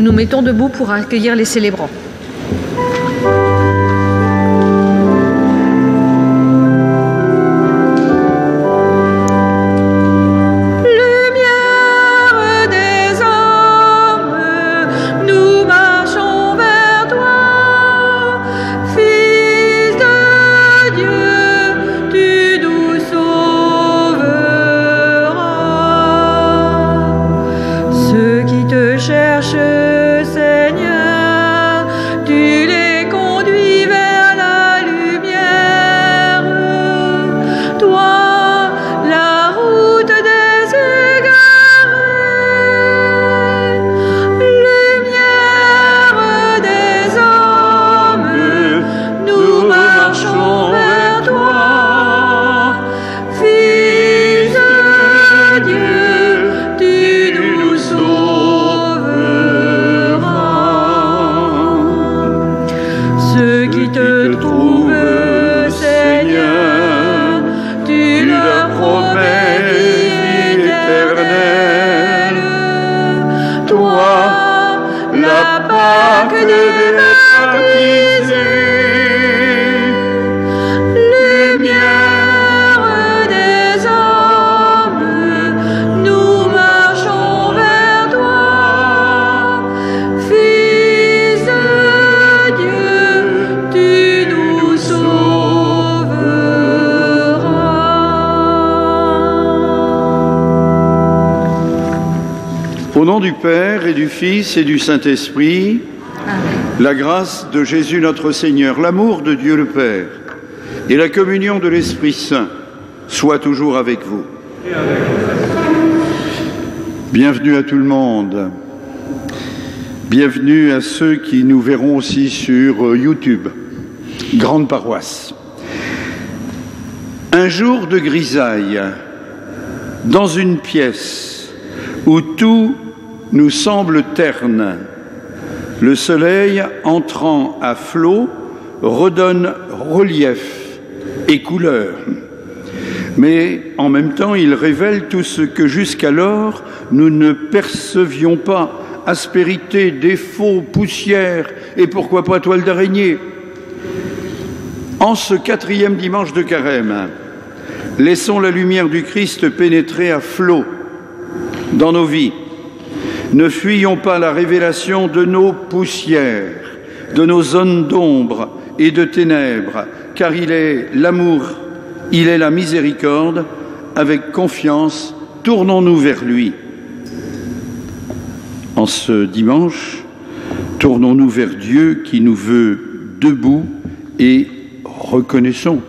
Nous nous mettons debout pour accueillir les célébrants. Au nom du Père et du Fils et du Saint-Esprit, la grâce de Jésus notre Seigneur, l'amour de Dieu le Père et la communion de l'Esprit Saint soient toujours avec vous. Bienvenue à tout le monde. Bienvenue à ceux qui nous verront aussi sur YouTube. Grande paroisse. Un jour de grisaille, dans une pièce où tout nous semble terne, le soleil entrant à flot redonne relief et couleur. Mais en même temps, il révèle tout ce que jusqu'alors nous ne percevions pas: aspérité, défaut, poussière et pourquoi pas toile d'araignée. En ce 4e dimanche de Carême, laissons la lumière du Christ pénétrer à flot dans nos vies. Ne fuyons pas la révélation de nos poussières, de nos zones d'ombre et de ténèbres, car il est l'amour, il est la miséricorde. Avec confiance, tournons-nous vers lui. En ce dimanche, tournons-nous vers Dieu qui nous veut debout et reconnaissons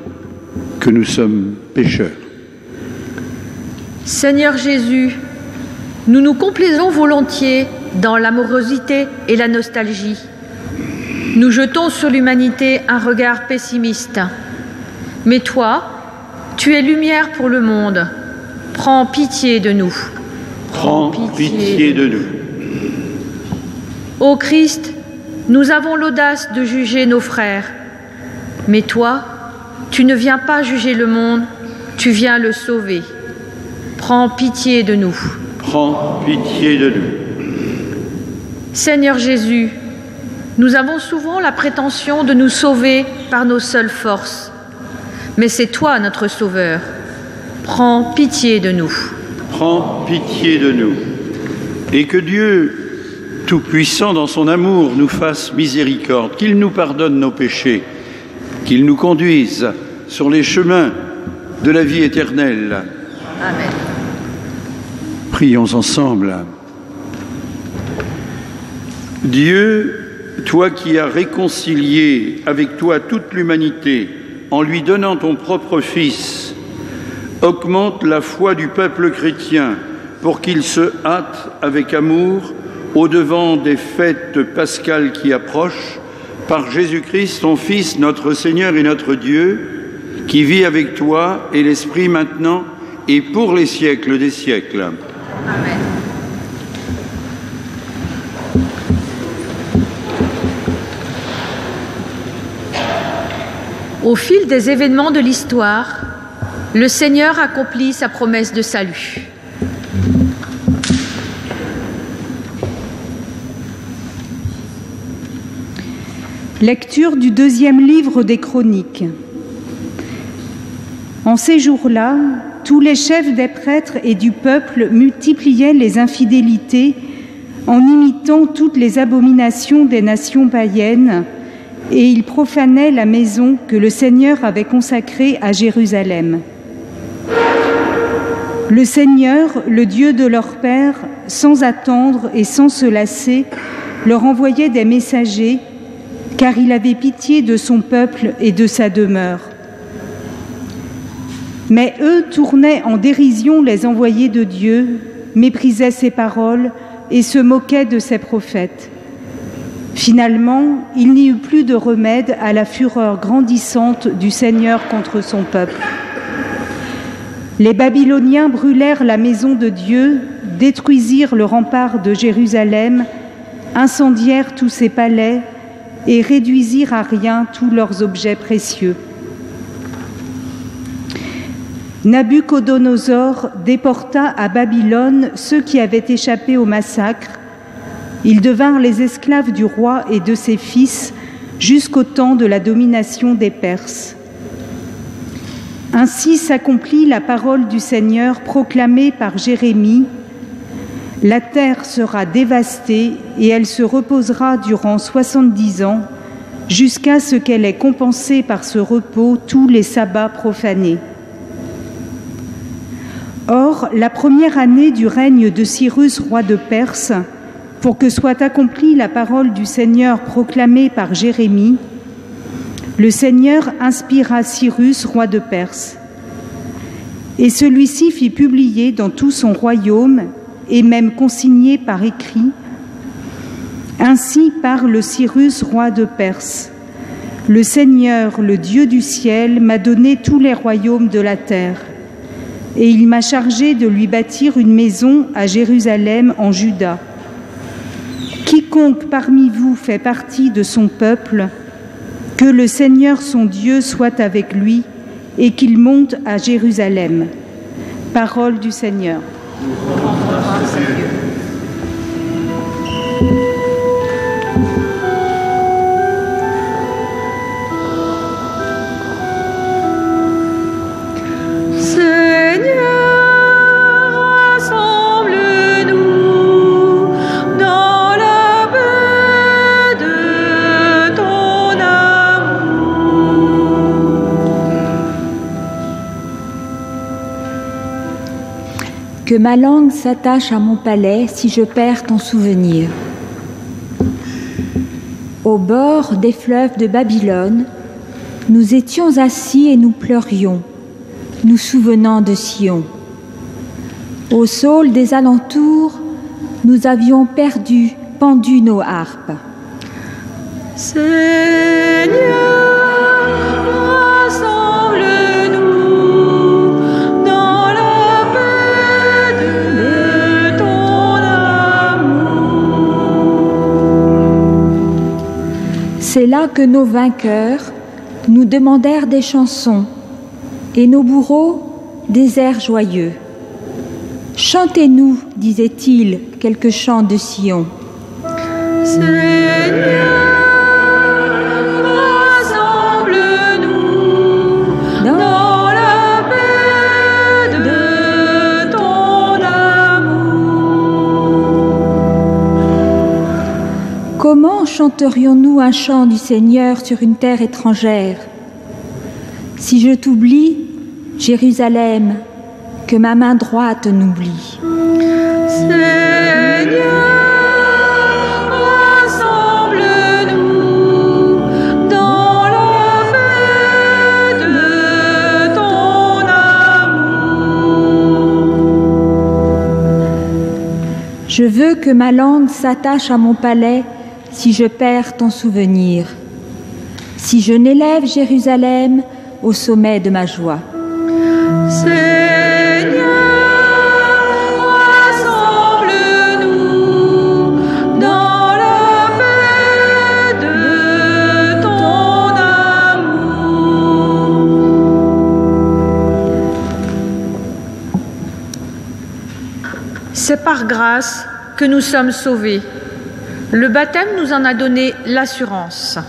que nous sommes pécheurs. Seigneur Jésus, nous nous complaisons volontiers dans l'amorosité et la nostalgie. Nous jetons sur l'humanité un regard pessimiste. Mais toi, tu es lumière pour le monde. Prends pitié de nous. Prends pitié de nous. Ô Christ, nous avons l'audace de juger nos frères. Mais toi, tu ne viens pas juger le monde, tu viens le sauver. Prends pitié de nous. Prends pitié de nous. Seigneur Jésus, nous avons souvent la prétention de nous sauver par nos seules forces. Mais c'est toi notre Sauveur. Prends pitié de nous. Prends pitié de nous. Et que Dieu, Tout-Puissant dans son amour, nous fasse miséricorde, qu'il nous pardonne nos péchés, qu'il nous conduise sur les chemins de la vie éternelle. Amen. Prions ensemble. Dieu, toi qui as réconcilié avec toi toute l'humanité en lui donnant ton propre Fils, augmente la foi du peuple chrétien pour qu'il se hâte avec amour au-devant des fêtes pascales qui approchent, par Jésus-Christ, ton Fils, notre Seigneur et notre Dieu, qui vit avec toi et l'Esprit maintenant et pour les siècles des siècles. Amen. Au fil des événements de l'histoire, le Seigneur accomplit sa promesse de salut. Lecture du deuxième livre des Chroniques. En ces jours-là, tous les chefs des prêtres et du peuple multipliaient les infidélités en imitant toutes les abominations des nations païennes, et ils profanaient la maison que le Seigneur avait consacrée à Jérusalem. Le Seigneur, le Dieu de leur père, sans attendre et sans se lasser, leur envoyait des messagers, car il avait pitié de son peuple et de sa demeure. Mais eux tournaient en dérision les envoyés de Dieu, méprisaient ses paroles et se moquaient de ses prophètes. Finalement, il n'y eut plus de remède à la fureur grandissante du Seigneur contre son peuple. Les Babyloniens brûlèrent la maison de Dieu, détruisirent le rempart de Jérusalem, incendièrent tous ses palais et réduisirent à rien tous leurs objets précieux. Nabuchodonosor déporta à Babylone ceux qui avaient échappé au massacre. Ils devinrent les esclaves du roi et de ses fils jusqu'au temps de la domination des Perses. Ainsi s'accomplit la parole du Seigneur proclamée par Jérémie. La terre sera dévastée et elle se reposera durant 70 ans, jusqu'à ce qu'elle ait compensé par ce repos tous les sabbats profanés. Or, la première année du règne de Cyrus, roi de Perse, pour que soit accomplie la parole du Seigneur proclamée par Jérémie, le Seigneur inspira Cyrus, roi de Perse. Et celui-ci fit publier dans tout son royaume, et même consigné par écrit, « Ainsi parle Cyrus, roi de Perse. Le Seigneur, le Dieu du ciel, m'a donné tous les royaumes de la terre, et il m'a chargé de lui bâtir une maison à Jérusalem en Juda. Quiconque parmi vous fait partie de son peuple, que le Seigneur son Dieu soit avec lui et qu'il monte à Jérusalem. » Parole du Seigneur. Que ma langue s'attache à mon palais si je perds ton souvenir. Au bord des fleuves de Babylone, nous étions assis et nous pleurions, nous souvenant de Sion. Au saule des alentours, nous avions pendu nos harpes. Seigneur, c'est là que nos vainqueurs nous demandèrent des chansons et nos bourreaux des airs joyeux. Chantez-nous, disait-il, quelques chants de Sion. Seigneur, rassemble-nous dans la paix de ton amour. Comment chanterions-nous un chant du Seigneur sur une terre étrangère? Si je t'oublie, Jérusalem, que ma main droite n'oublie. Seigneur, rassemble-nous dans la paix de ton amour. Je veux que ma langue s'attache à mon palais si je perds ton souvenir, si je n'élève Jérusalem au sommet de ma joie. Seigneur, rassemble-nous dans la paix de ton amour. C'est par grâce que nous sommes sauvés. Le baptême nous en a donné l'assurance.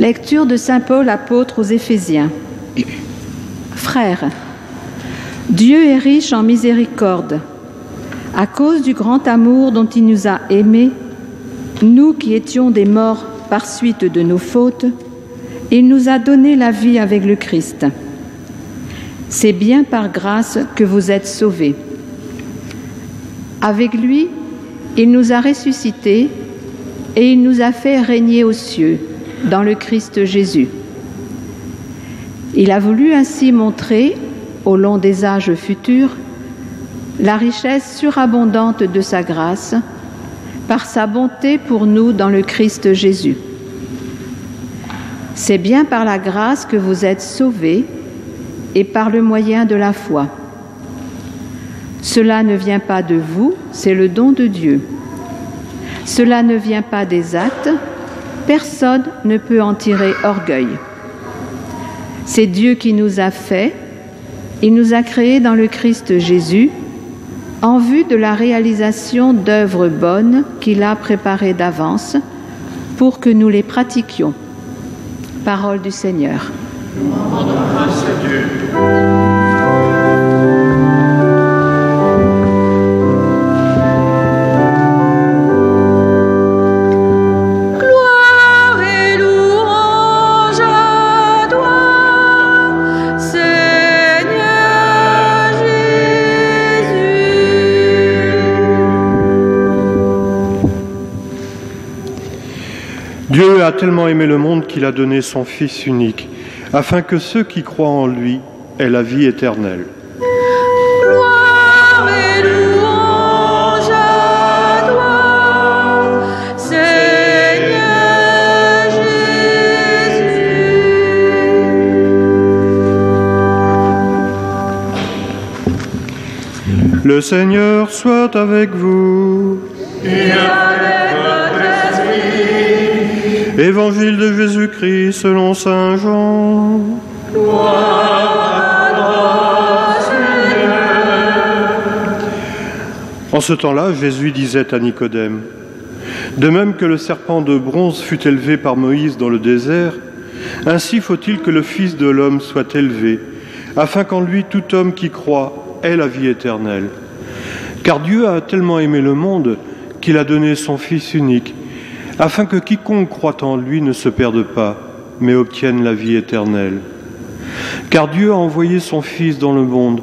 Lecture de saint Paul apôtre aux Éphésiens. Frères, Dieu est riche en miséricorde. À cause du grand amour dont il nous a aimés, nous qui étions des morts par suite de nos fautes, il nous a donné la vie avec le Christ. C'est bien par grâce que vous êtes sauvés. Avec lui, il nous a ressuscités et il nous a fait régner aux cieux, dans le Christ Jésus. Il a voulu ainsi montrer, au long des âges futurs, la richesse surabondante de sa grâce, par sa bonté pour nous dans le Christ Jésus. C'est bien par la grâce que vous êtes sauvés et par le moyen de la foi. Cela ne vient pas de vous, c'est le don de Dieu. Cela ne vient pas des actes, personne ne peut en tirer orgueil. C'est Dieu qui nous a fait, il nous a créés dans le Christ Jésus, en vue de la réalisation d'œuvres bonnes qu'il a préparées d'avance pour que nous les pratiquions. Parole du Seigneur. Dieu a tellement aimé le monde qu'il a donné son Fils unique, afin que ceux qui croient en lui aient la vie éternelle. Gloire et louange à toi, Seigneur Jésus. Le Seigneur soit avec vous. Et avec votre esprit. Évangile de Jésus-Christ selon saint Jean. Gloire à toi, Seigneur. En ce temps-là, Jésus disait à Nicodème, « De même que le serpent de bronze fut élevé par Moïse dans le désert, ainsi faut-il que le Fils de l'homme soit élevé, afin qu'en lui tout homme qui croit ait la vie éternelle. Car Dieu a tellement aimé le monde qu'il a donné son Fils unique, afin que quiconque croit en lui ne se perde pas, mais obtienne la vie éternelle. Car Dieu a envoyé son Fils dans le monde,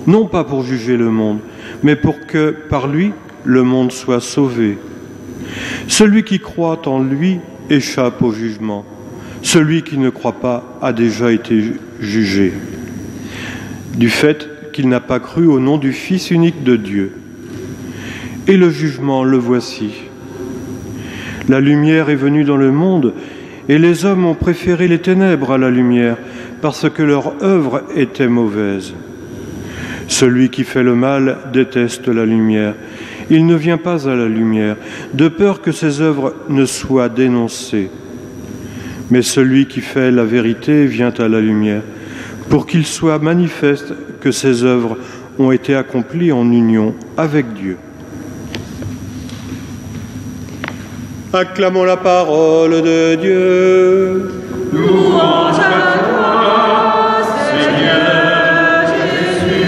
non pas pour juger le monde, mais pour que, par lui, le monde soit sauvé. Celui qui croit en lui échappe au jugement. Celui qui ne croit pas a déjà été jugé, du fait qu'il n'a pas cru au nom du Fils unique de Dieu. Et le jugement, le voici. La lumière est venue dans le monde, et les hommes ont préféré les ténèbres à la lumière, parce que leur œuvre était mauvaise. Celui qui fait le mal déteste la lumière. Il ne vient pas à la lumière, de peur que ses œuvres ne soient dénoncées. Mais celui qui fait la vérité vient à la lumière, pour qu'il soit manifeste que ses œuvres ont été accomplies en union avec Dieu. Acclamons la parole de Dieu. Louange à toi, Seigneur Jésus.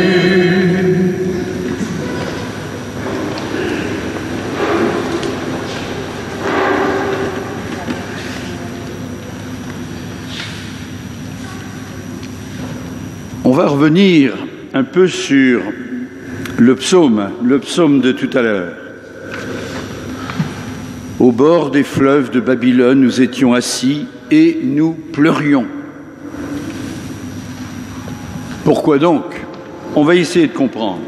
On va revenir un peu sur le psaume de tout à l'heure. Au bord des fleuves de Babylone, nous étions assis et nous pleurions. Pourquoi donc? On va essayer de comprendre.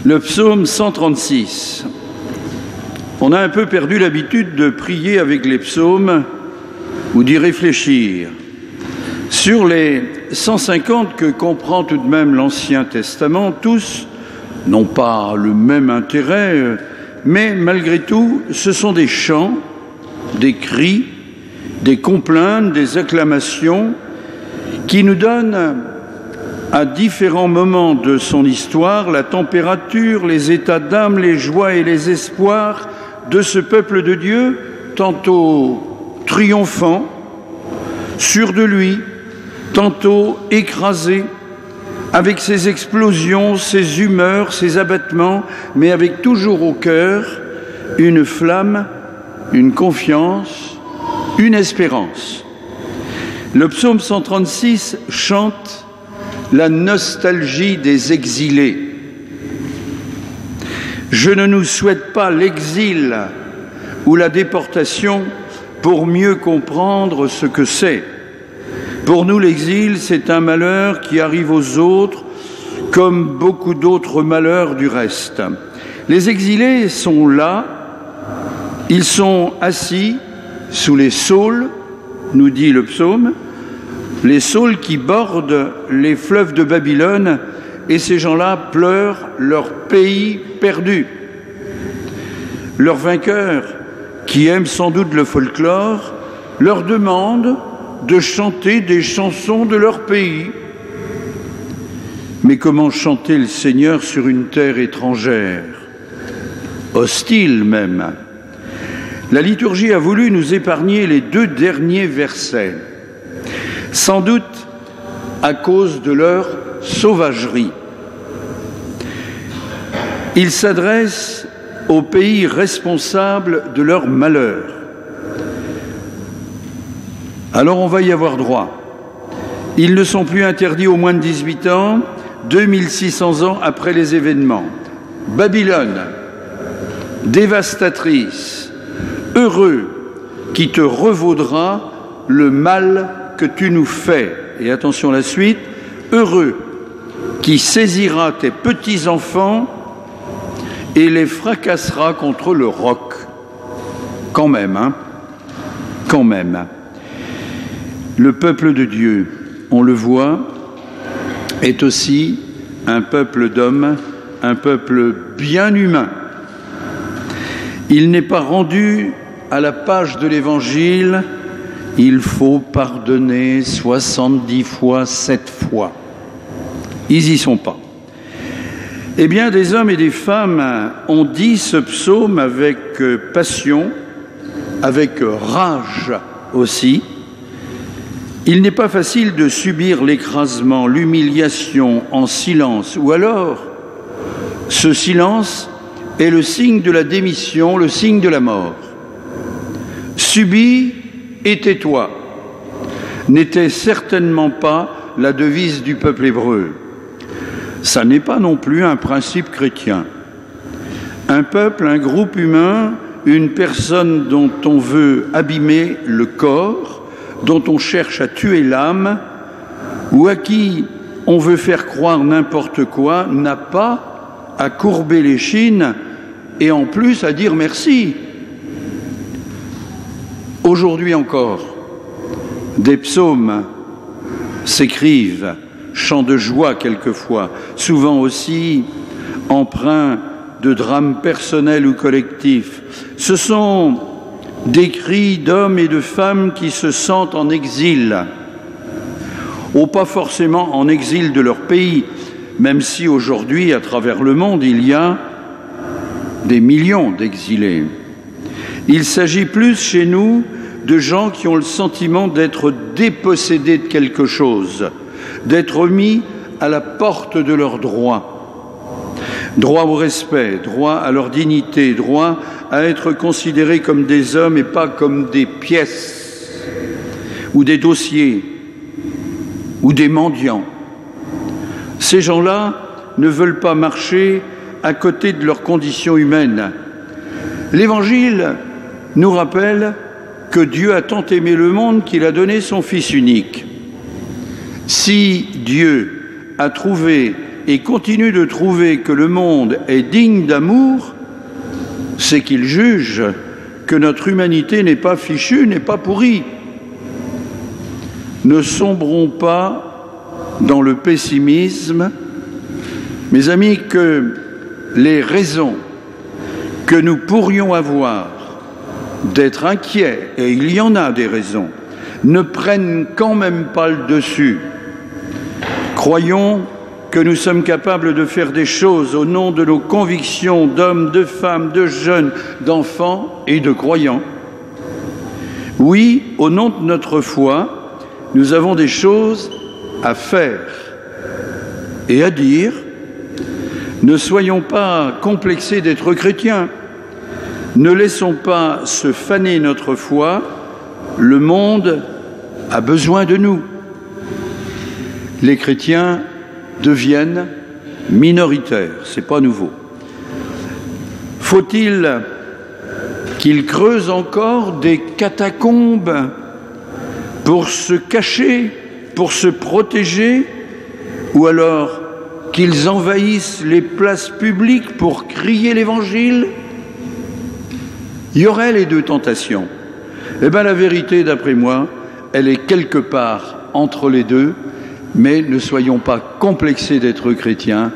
Le psaume 136. On a un peu perdu l'habitude de prier avec les psaumes ou d'y réfléchir. Sur les 150 que comprend tout de même l'Ancien Testament, tous n'ont pas le même intérêt, mais malgré tout, ce sont des chants, des cris, des complaintes, des acclamations qui nous donnent à différents moments de son histoire la température, les états d'âme, les joies et les espoirs de ce peuple de Dieu, tantôt triomphant, sûr de lui, tantôt écrasé, avec ses explosions, ses humeurs, ses abattements, mais avec toujours au cœur une flamme, une confiance, une espérance. Le psaume 136 chante la nostalgie des exilés. Je ne nous souhaite pas l'exil ou la déportation pour mieux comprendre ce que c'est. Pour nous, l'exil, c'est un malheur qui arrive aux autres comme beaucoup d'autres malheurs du reste. Les exilés sont là, ils sont assis sous les saules, nous dit le psaume, les saules qui bordent les fleuves de Babylone, et ces gens-là pleurent leur pays perdu. Leur vainqueur, qui aime sans doute le folklore, leur demande de chanter des chansons de leur pays. Mais comment chanter le Seigneur sur une terre étrangère, hostile même? La liturgie a voulu nous épargner les 2 derniers versets, sans doute à cause de leur sauvagerie. Il s'adresse aux pays responsables de leur malheur. Alors on va y avoir droit. Ils ne sont plus interdits aux moins de 18 ans, 2600 ans après les événements. Babylone, dévastatrice, heureux qui te revaudra le mal que tu nous fais. Et attention à la suite, heureux qui saisira tes petits-enfants et les fracassera contre le roc. Quand même, hein? Quand même. Le peuple de Dieu, on le voit, est aussi un peuple d'hommes, un peuple bien humain. Il n'est pas rendu à la page de l'Évangile « Il faut pardonner 70 fois, 7 fois ». Ils n'y sont pas. Eh bien, des hommes et des femmes ont dit ce psaume avec passion, avec rage aussi. Il n'est pas facile de subir l'écrasement, l'humiliation en silence, ou alors ce silence est le signe de la démission, le signe de la mort. Subis et tais-toi n'était certainement pas la devise du peuple hébreu. Ça n'est pas non plus un principe chrétien. Un peuple, un groupe humain, une personne dont on veut abîmer le corps, dont on cherche à tuer l'âme, ou à qui on veut faire croire n'importe quoi, n'a pas à courber l'échine et en plus à dire merci. Aujourd'hui encore, des psaumes s'écrivent, chants de joie quelquefois, souvent aussi empreints de drames personnels ou collectifs. Ce sont des cris d'hommes et de femmes qui se sentent en exil, ou pas forcément en exil de leur pays, même si aujourd'hui, à travers le monde, il y a des millions d'exilés. Il s'agit plus chez nous de gens qui ont le sentiment d'être dépossédés de quelque chose, d'être mis à la porte de leurs droits. Droit au respect, droit à leur dignité, droit à être considérés comme des hommes et pas comme des pièces ou des dossiers ou des mendiants. Ces gens-là ne veulent pas marcher à côté de leurs conditions humaines. L'Évangile nous rappelle que Dieu a tant aimé le monde qu'il a donné son Fils unique. Si Dieu a trouvé et continue de trouver que le monde est digne d'amour, c'est qu'il juge que notre humanité n'est pas fichue, n'est pas pourrie. Ne sombrons pas dans le pessimisme. Mes amis, que les raisons que nous pourrions avoir d'être inquiets, et il y en a des raisons, ne prennent quand même pas le dessus. Croyons que nous sommes capables de faire des choses au nom de nos convictions d'hommes, de femmes, de jeunes, d'enfants et de croyants. Oui, au nom de notre foi, nous avons des choses à faire et à dire. Ne soyons pas complexés d'être chrétiens. Ne laissons pas se faner notre foi. Le monde a besoin de nous. Les chrétiens deviennent minoritaires, ce n'est pas nouveau. Faut-il qu'ils creusent encore des catacombes pour se cacher, pour se protéger, ou alors qu'ils envahissent les places publiques pour crier l'Évangile? Il y aurait les deux tentations. Eh bien, la vérité, d'après moi, elle est quelque part entre les deux, mais ne soyons pas complexés d'être chrétiens.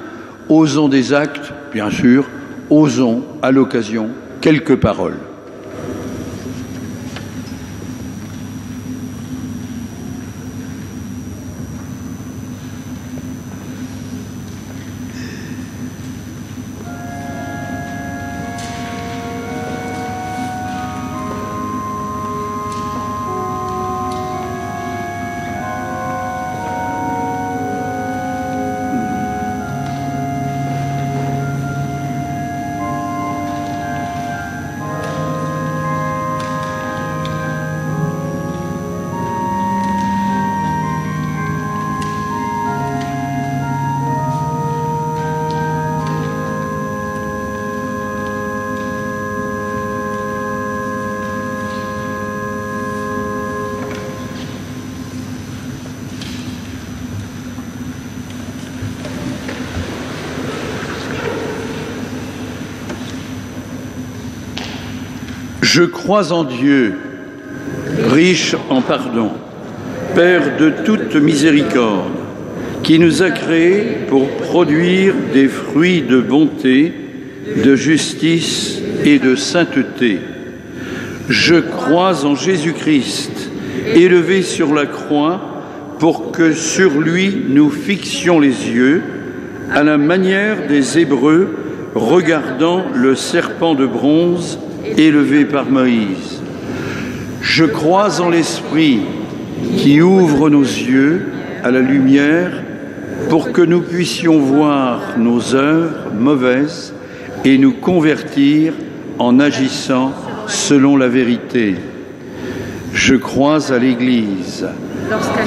Osons des actes, bien sûr, osons, à l'occasion, quelques paroles. Je crois en Dieu, riche en pardon, Père de toute miséricorde, qui nous a créés pour produire des fruits de bonté, de justice et de sainteté. Je crois en Jésus-Christ, élevé sur la croix, pour que sur lui nous fixions les yeux, à la manière des Hébreux, regardant le serpent de bronze élevé par Moïse. Je crois en l'Esprit qui ouvre nos yeux à la lumière pour que nous puissions voir nos œuvres mauvaises et nous convertir en agissant selon la vérité. Je crois à l'Église,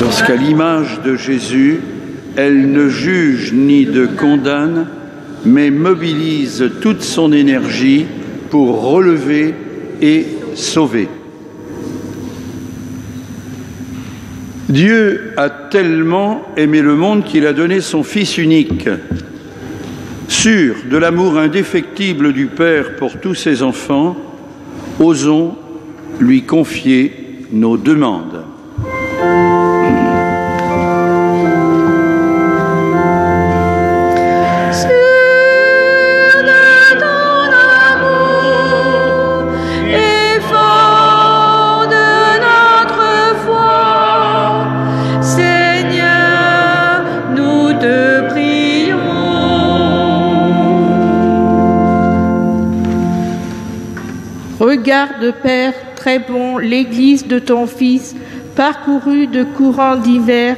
lorsqu'à l'image de Jésus, elle ne juge ni ne condamne, mais mobilise toute son énergie pour relever et sauver. Dieu a tellement aimé le monde qu'il a donné son Fils unique. Sûr de l'amour indéfectible du Père pour tous ses enfants, osons lui confier nos demandes. Regarde, Père, très bon, l'Église de ton Fils, parcourue de courants divers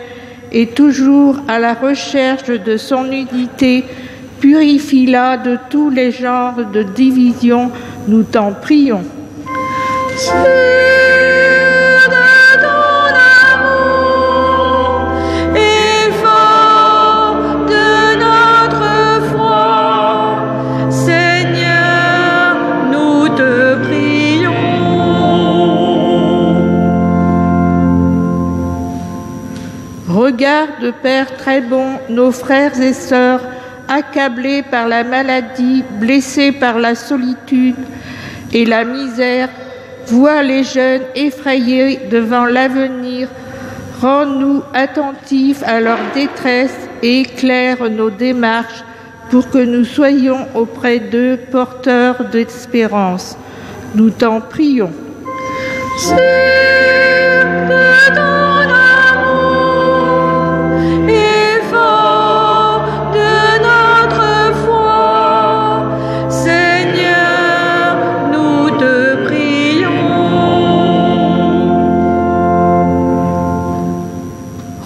et toujours à la recherche de son unité, purifie-la de tous les genres de division, nous t'en prions. Regarde, Père très bon, nos frères et sœurs, accablés par la maladie, blessés par la solitude et la misère, vois les jeunes effrayés devant l'avenir. Rends-nous attentifs à leur détresse et éclaire nos démarches pour que nous soyons auprès d'eux porteurs d'espérance. Nous t'en prions.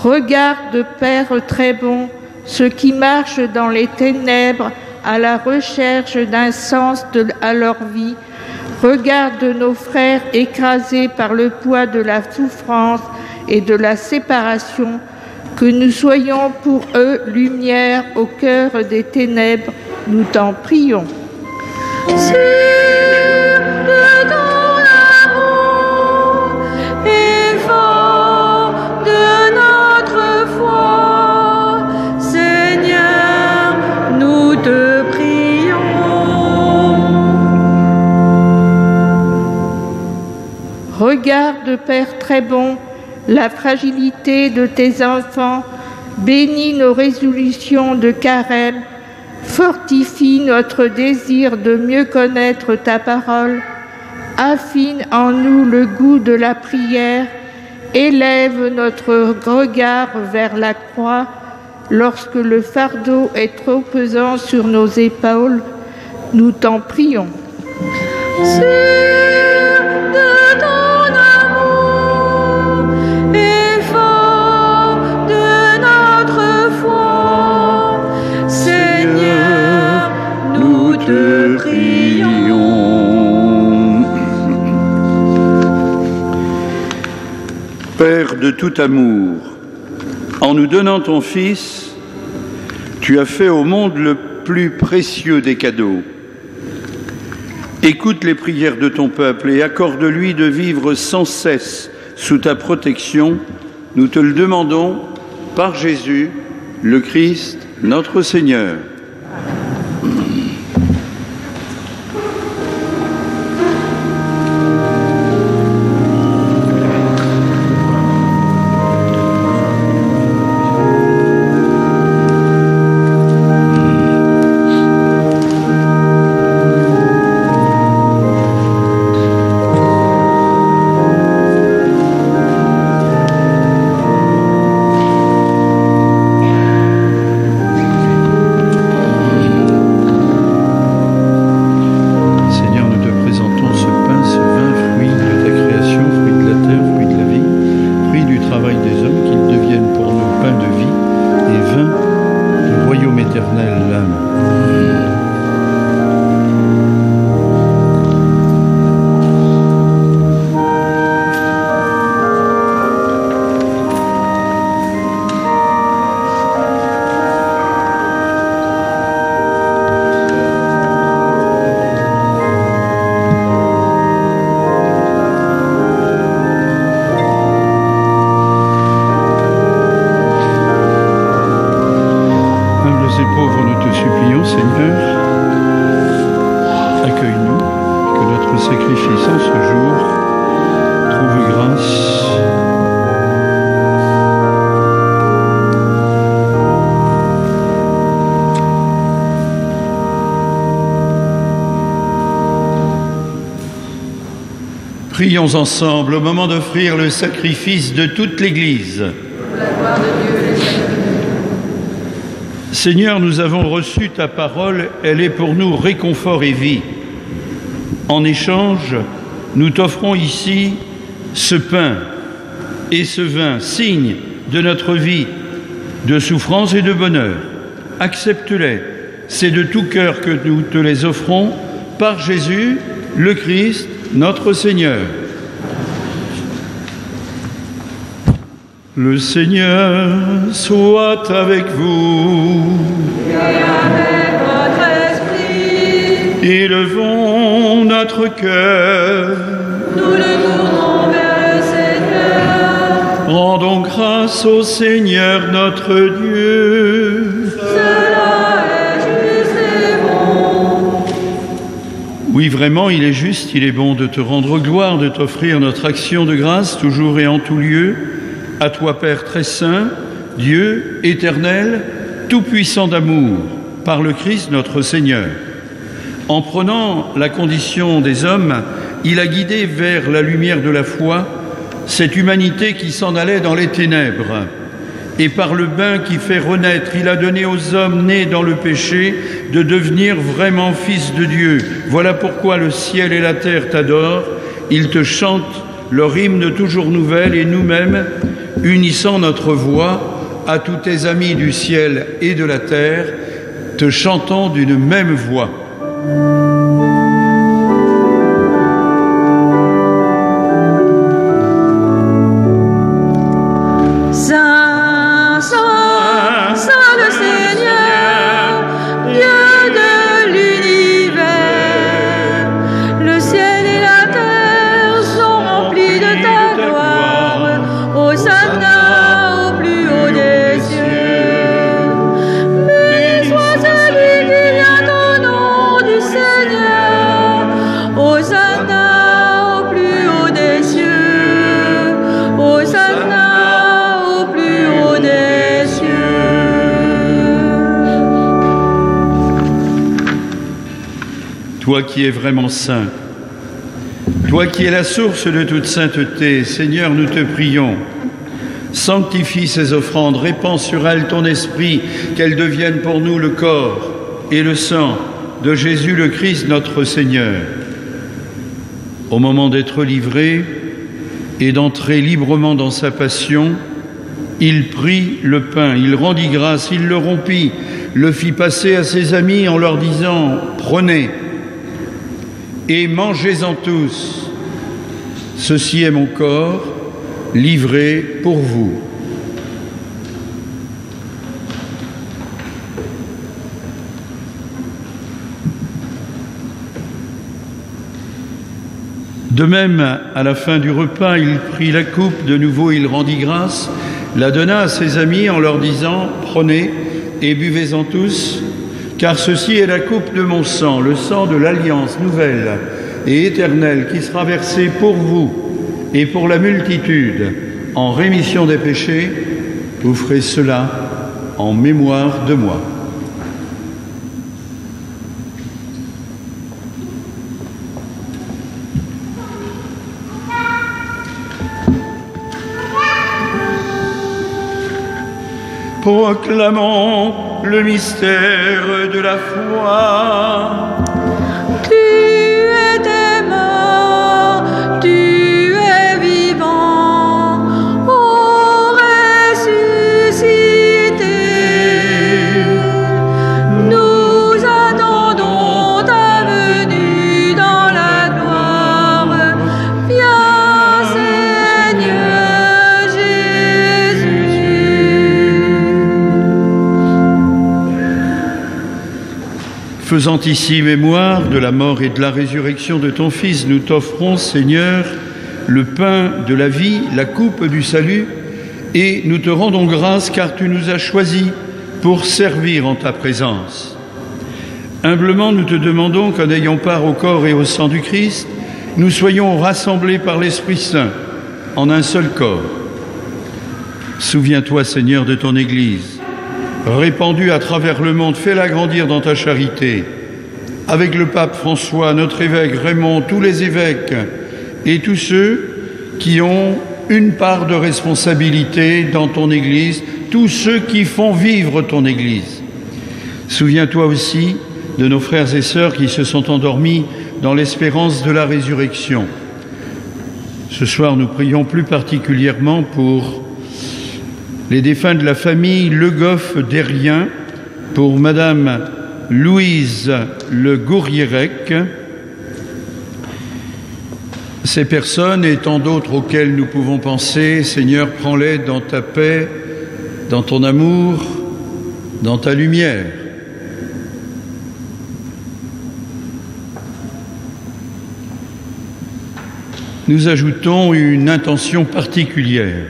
Regarde, Père très bon, ceux qui marchent dans les ténèbres à la recherche d'un sens à leur vie. Regarde nos frères écrasés par le poids de la souffrance et de la séparation, que nous soyons pour eux lumière au cœur des ténèbres, nous t'en prions. Regarde, Père très bon, la fragilité de tes enfants, bénis nos résolutions de carême, fortifie notre désir de mieux connaître ta parole, affine en nous le goût de la prière, élève notre regard vers la croix lorsque le fardeau est trop pesant sur nos épaules, nous t'en prions. Te prions. Père de tout amour, en nous donnant ton Fils, tu as fait au monde le plus précieux des cadeaux. Écoute les prières de ton peuple et accorde-lui de vivre sans cesse sous ta protection. Nous te le demandons par Jésus, le Christ, notre Seigneur. Prions ensemble au moment d'offrir le sacrifice de toute l'Église. Seigneur, nous avons reçu ta parole, elle est pour nous réconfort et vie. En échange, nous t'offrons ici ce pain et ce vin, signe de notre vie, de souffrance et de bonheur. Accepte-les, c'est de tout cœur que nous te les offrons par Jésus, le Christ, notre Seigneur. Le Seigneur soit avec vous. Et avec votre esprit. Élevons notre cœur. Nous le tournons vers le Seigneur. Rendons grâce au Seigneur notre Dieu. Cela est juste et bon. Oui, vraiment, il est juste, il est bon de te rendre gloire, de t'offrir notre action de grâce, toujours et en tout lieu. À toi, Père très saint, Dieu éternel, tout-puissant d'amour, par le Christ notre Seigneur. En prenant la condition des hommes, il a guidé vers la lumière de la foi cette humanité qui s'en allait dans les ténèbres. Et par le bain qui fait renaître, il a donné aux hommes nés dans le péché de devenir vraiment fils de Dieu. Voilà pourquoi le ciel et la terre t'adorent, ils te chantent leur hymne toujours nouvelle et nous-mêmes, unissant notre voix à tous tes amis du ciel et de la terre, te chantons d'une même voix. Saint, Saint, Saint le Seigneur, Dieu de l'univers, le ciel et la terre sont remplis de ta gloire. Hosanna au plus haut des cieux. Béni soit celui qui vient au nom du Seigneur. Hosanna au plus haut des cieux. Hosanna au plus haut des cieux. Toi qui es vraiment saint, toi qui es la source de toute sainteté, Seigneur, nous te prions. Sanctifie ces offrandes, répands sur elles ton esprit, qu'elles deviennent pour nous le corps et le sang de Jésus le Christ, notre Seigneur. Au moment d'être livré et d'entrer librement dans sa passion, il prit le pain, il rendit grâce, il le rompit, le fit passer à ses amis en leur disant « Prenez et mangez-en tous, ceci est mon corps, livré pour vous. » De même, à la fin du repas, il prit la coupe, de nouveau il rendit grâce, la donna à ses amis en leur disant « Prenez et buvez-en tous, car ceci est la coupe de mon sang, le sang de l'alliance nouvelle et éternelle qui sera versé pour vous et pour la multitude en rémission des péchés. Vous ferez cela en mémoire de moi. » Proclamons le mystère de la foi. Tu étais mort, tu es vivant, ô ressuscité. Nous attendons ta venue dans la gloire. Viens, Seigneur Jésus. Faisant ici mémoire de la mort et de la résurrection de ton Fils, nous t'offrons, Seigneur, le pain de la vie, la coupe du salut, et nous te rendons grâce car tu nous as choisis pour servir en ta présence. Humblement, nous te demandons qu'en ayant part au corps et au sang du Christ, nous soyons rassemblés par l'Esprit Saint en un seul corps. Souviens-toi, Seigneur, de ton Église, répandue à travers le monde, fais-la grandir dans ta charité. Avec le pape François, notre évêque Raymond, tous les évêques et tous ceux qui ont une part de responsabilité dans ton Église, tous ceux qui font vivre ton Église. Souviens-toi aussi de nos frères et sœurs qui se sont endormis dans l'espérance de la résurrection. Ce soir, nous prions plus particulièrement pour les défunts de la famille Le Goff d'Herrien, pour Madame Louise Le Gourierec. Ces personnes et tant d'autres auxquelles nous pouvons penser, Seigneur, prends-les dans ta paix, dans ton amour, dans ta lumière. Nous ajoutons une intention particulière.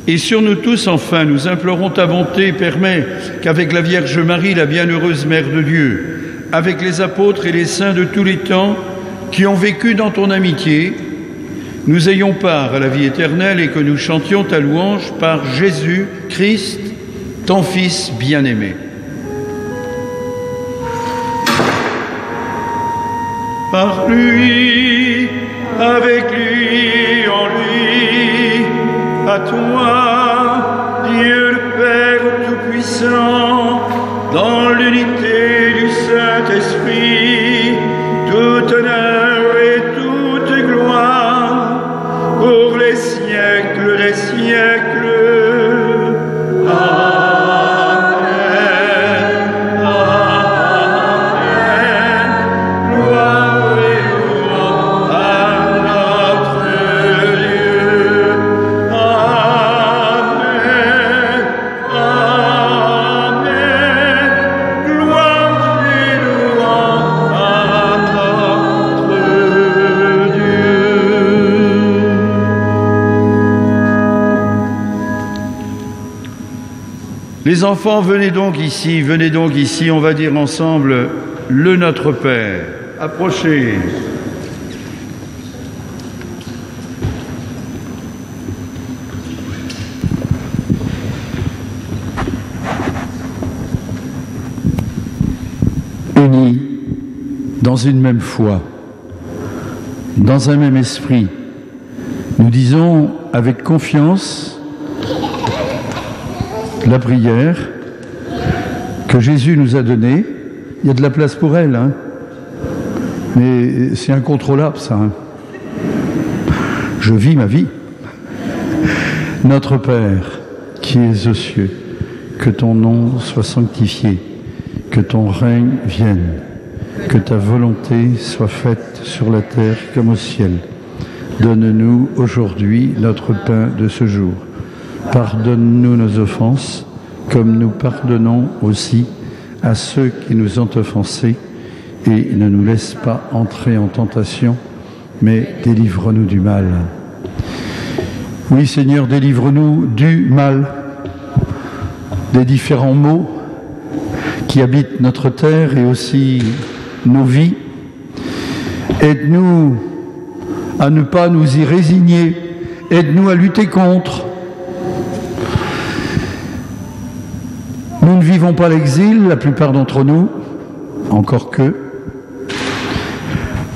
Et sur nous tous, enfin, nous implorons ta bonté, permets qu'avec la Vierge Marie, la bienheureuse Mère de Dieu, avec les apôtres et les saints de tous les temps qui ont vécu dans ton amitié, nous ayons part à la vie éternelle et que nous chantions ta louange par Jésus Christ, ton Fils bien-aimé. Par lui, avec lui, en lui, à toi, Dieu le Père Tout-Puissant, dans l'unité du Saint-Esprit, tout honneur et toute gloire Les enfants, venez donc ici, on va dire ensemble le Notre Père. Approchez. Unis dans une même foi, dans un même esprit, nous disons avec confiance la prière que Jésus nous a donnée. Il y a de la place pour elle, hein, mais c'est incontrôlable, ça. Hein. Je vis ma vie. Notre Père, qui es aux cieux, que ton nom soit sanctifié, que ton règne vienne, que ta volonté soit faite sur la terre comme au ciel. Donne-nous aujourd'hui notre pain de ce jour. Pardonne-nous nos offenses, comme nous pardonnons aussi à ceux qui nous ont offensés, et ne nous laisse pas entrer en tentation, mais délivre-nous du mal. Oui, Seigneur, délivre-nous du mal, des différents maux qui habitent notre terre et aussi nos vies. Aide-nous à ne pas nous y résigner, aide-nous à lutter contre. Nous ne vivons pas l'exil, la plupart d'entre nous, encore que.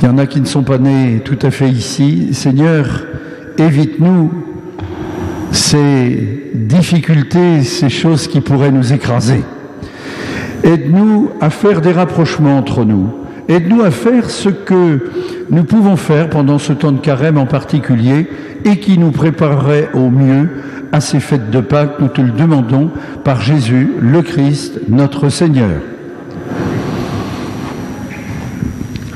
Il y en a qui ne sont pas nés tout à fait ici. Seigneur, évite-nous ces difficultés, ces choses qui pourraient nous écraser. Aide-nous à faire des rapprochements entre nous. Aide-nous à faire ce que nous pouvons faire pendant ce temps de carême en particulier et qui nous préparerait au mieux à ces fêtes de Pâques. Nous te le demandons par Jésus, le Christ, notre Seigneur.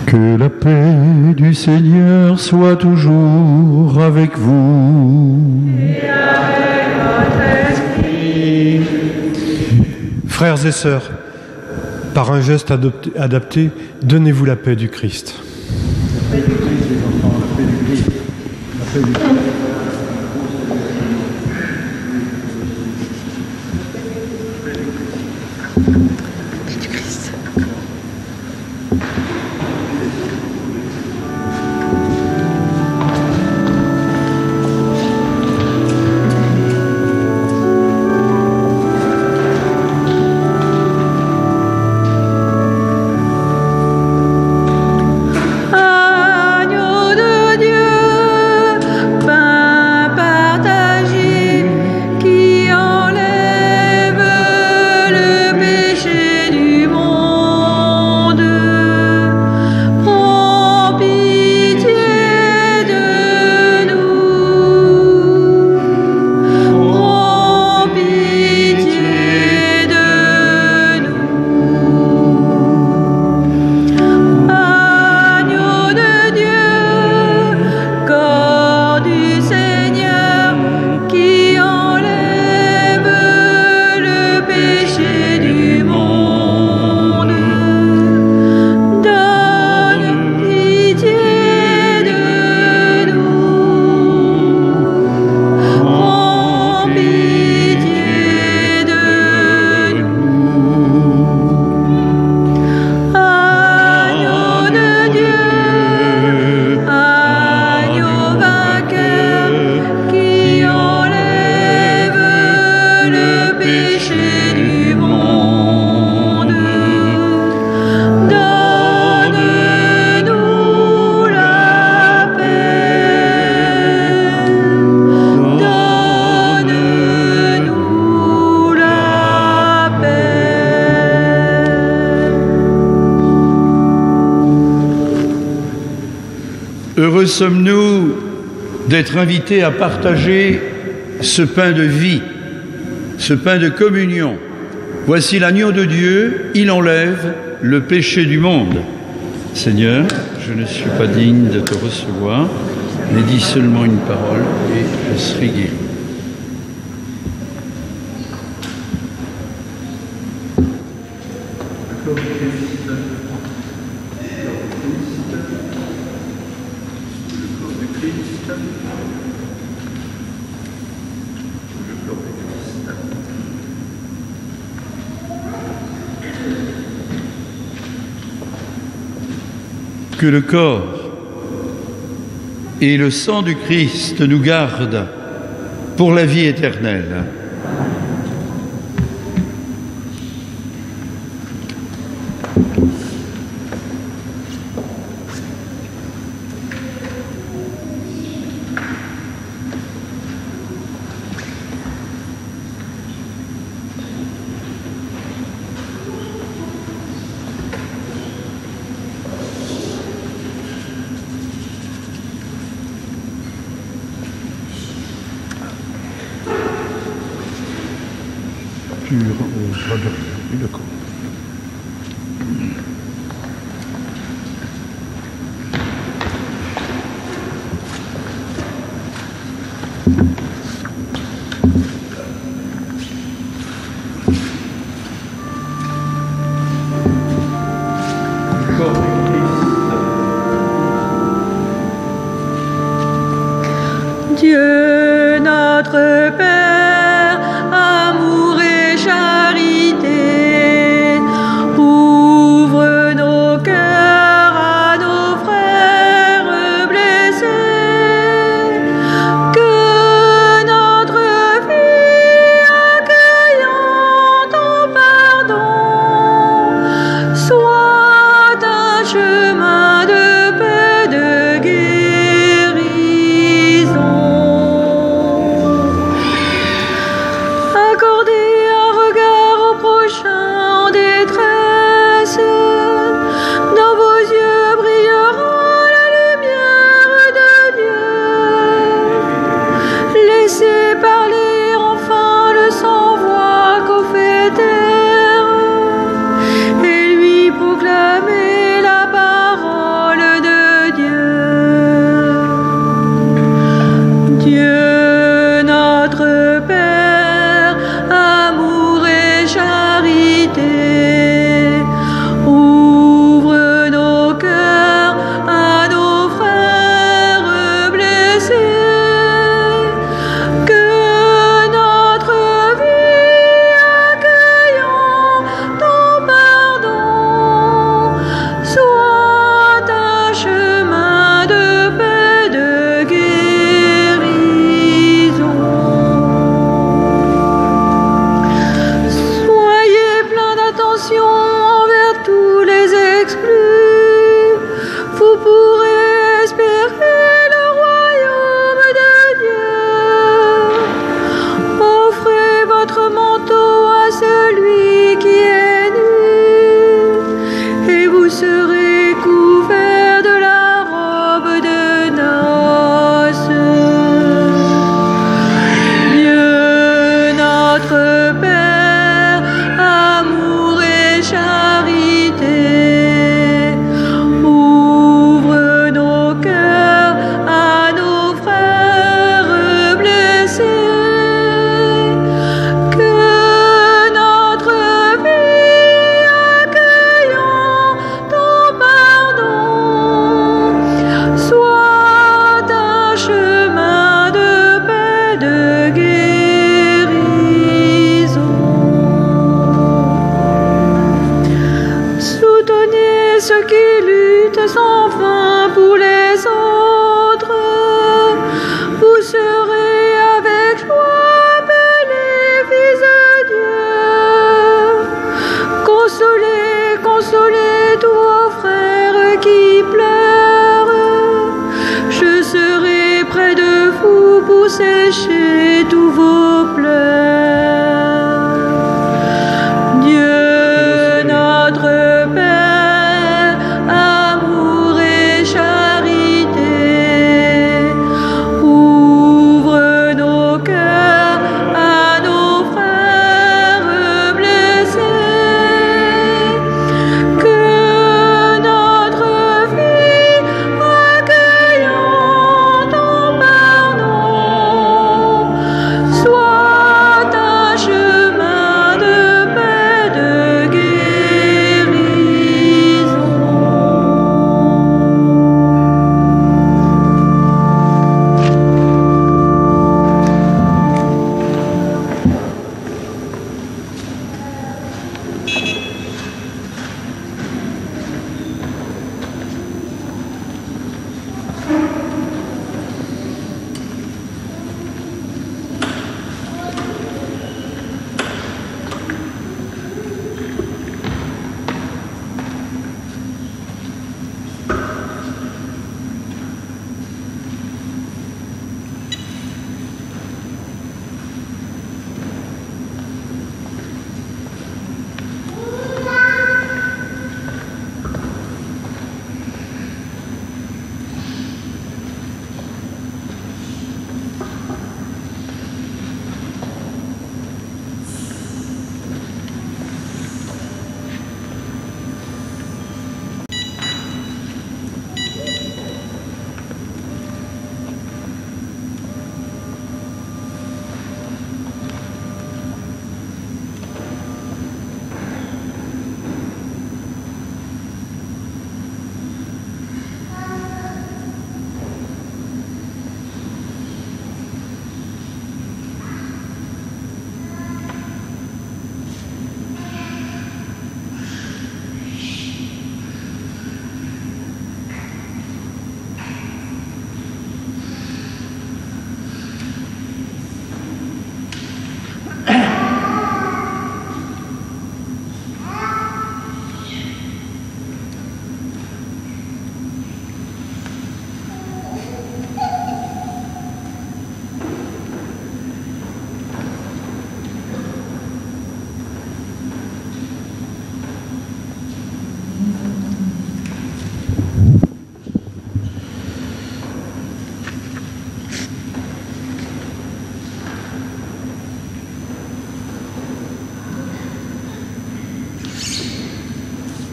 Que la paix du Seigneur soit toujours avec vous. Et avec votre esprit. Frères et sœurs, par un geste adapté, donnez-vous la paix du Christ. La paix du Christ, les enfants, la paix du Christ. La paix du Christ. Heureux sommes-nous d'être invités à partager ce pain de vie, ce pain de communion. Voici l'agneau de Dieu, il enlève le péché du monde. Seigneur, je ne suis pas digne de te recevoir, mais dis seulement une parole et je serai guéri. que le corps et le sang du Christ nous gardent pour la vie éternelle. Dieu notre Père, amour et charité,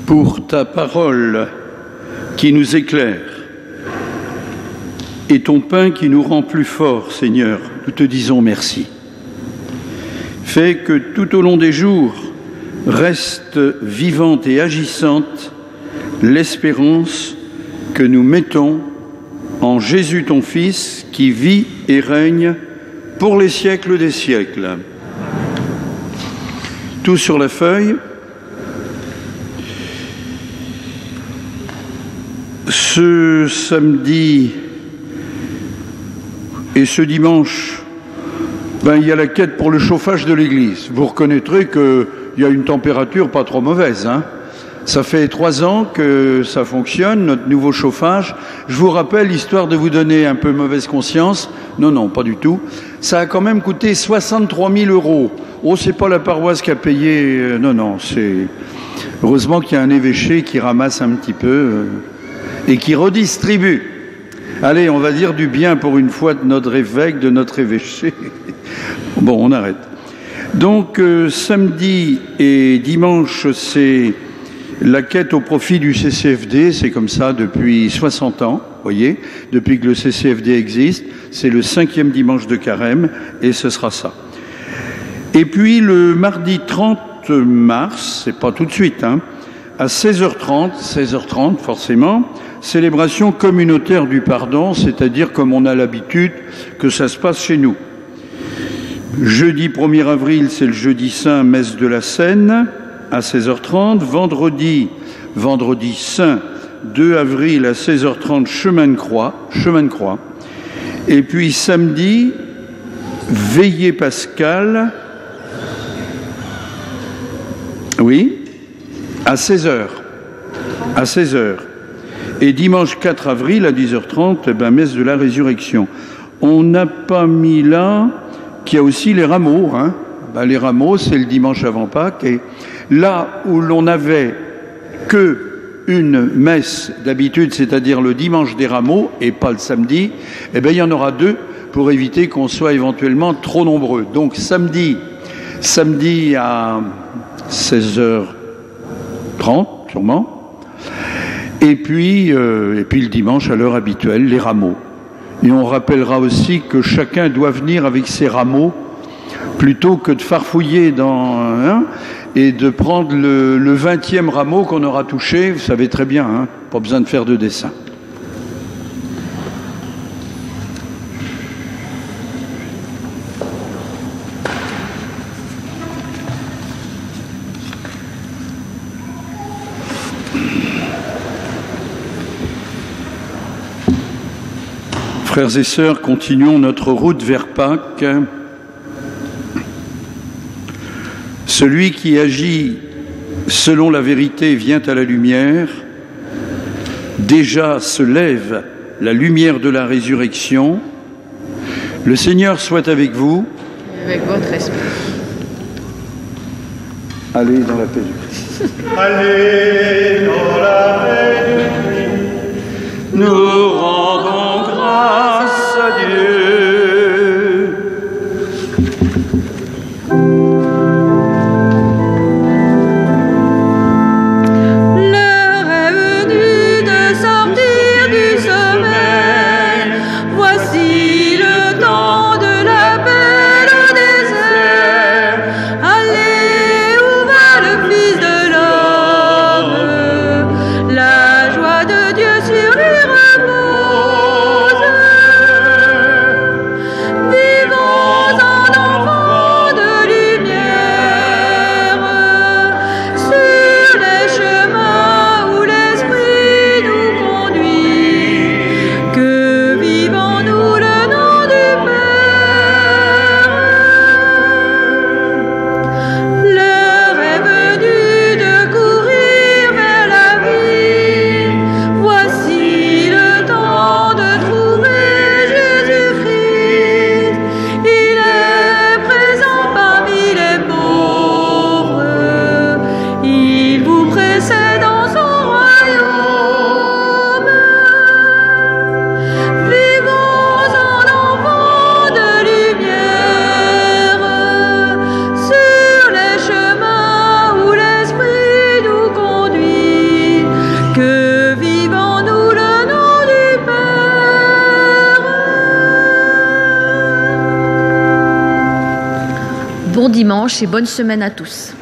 pour ta parole qui nous éclaire et ton pain qui nous rend plus forts, Seigneur. Nous te disons merci. Fais que tout au long des jours reste vivante et agissante l'espérance que nous mettons en Jésus ton Fils qui vit et règne pour les siècles des siècles. Tout sur la feuille. Ce samedi et ce dimanche, il y a la quête pour le chauffage de l'église. Vous reconnaîtrez qu'il y a une température pas trop mauvaise, hein. Ça fait 3 ans que ça fonctionne, notre nouveau chauffage. Je vous rappelle, histoire de vous donner un peu mauvaise conscience, non, pas du tout, ça a quand même coûté 63 000 €. Oh, c'est pas la paroisse qui a payé, non, c'est... Heureusement qu'il y a un évêché qui ramasse un petit peu et qui redistribue. Allez, on va dire du bien pour une fois de notre évêque, de notre évêché. Bon, on arrête. Donc, samedi et dimanche, c'est la quête au profit du CCFD. C'est comme ça depuis 60 ans, vous voyez, depuis que le CCFD existe. C'est le 5e dimanche de Carême et ce sera ça. Et puis, le mardi 30 mars, c'est pas tout de suite, hein, à 16h30 forcément, célébration communautaire du pardon, c'est-à-dire comme on a l'habitude que ça se passe chez nous. Jeudi 1er avril, c'est le jeudi saint, messe de la Seine, à 16h30. Vendredi saint, 2 avril, à 16h30, chemin de croix. Et puis samedi, veillée pascale, oui, à 16h. Et dimanche 4 avril, à 10h30, messe de la résurrection. On n'a pas mis là qu'il y a aussi les rameaux, hein. Les rameaux, c'est le dimanche avant Pâques. Et là où l'on n'avait qu'une messe d'habitude, c'est-à-dire le dimanche des rameaux et pas le samedi, il y en aura 2 pour éviter qu'on soit éventuellement trop nombreux. Donc samedi à 16h30 sûrement, et puis le dimanche à l'heure habituelle, les rameaux. Et on rappellera aussi que chacun doit venir avec ses rameaux plutôt que de farfouiller et de prendre le 20e rameau qu'on aura touché. Vous savez très bien, hein, pas besoin de faire de dessin. Frères et sœurs, continuons notre route vers Pâques. Celui qui agit selon la vérité vient à la lumière. Déjà se lève la lumière de la résurrection. Le Seigneur soit avec vous. Et avec votre esprit. Allez dans la paix du Christ. Allez dans la paix du Christ. Nous rendons grâce à Dieu. L'heure est venue de sortir du sommeil. Voici le temps de l'appel au désert. Allez, où va le Fils de l'homme? La joie de Dieu sur lui repose. Bon dimanche et bonne semaine à tous.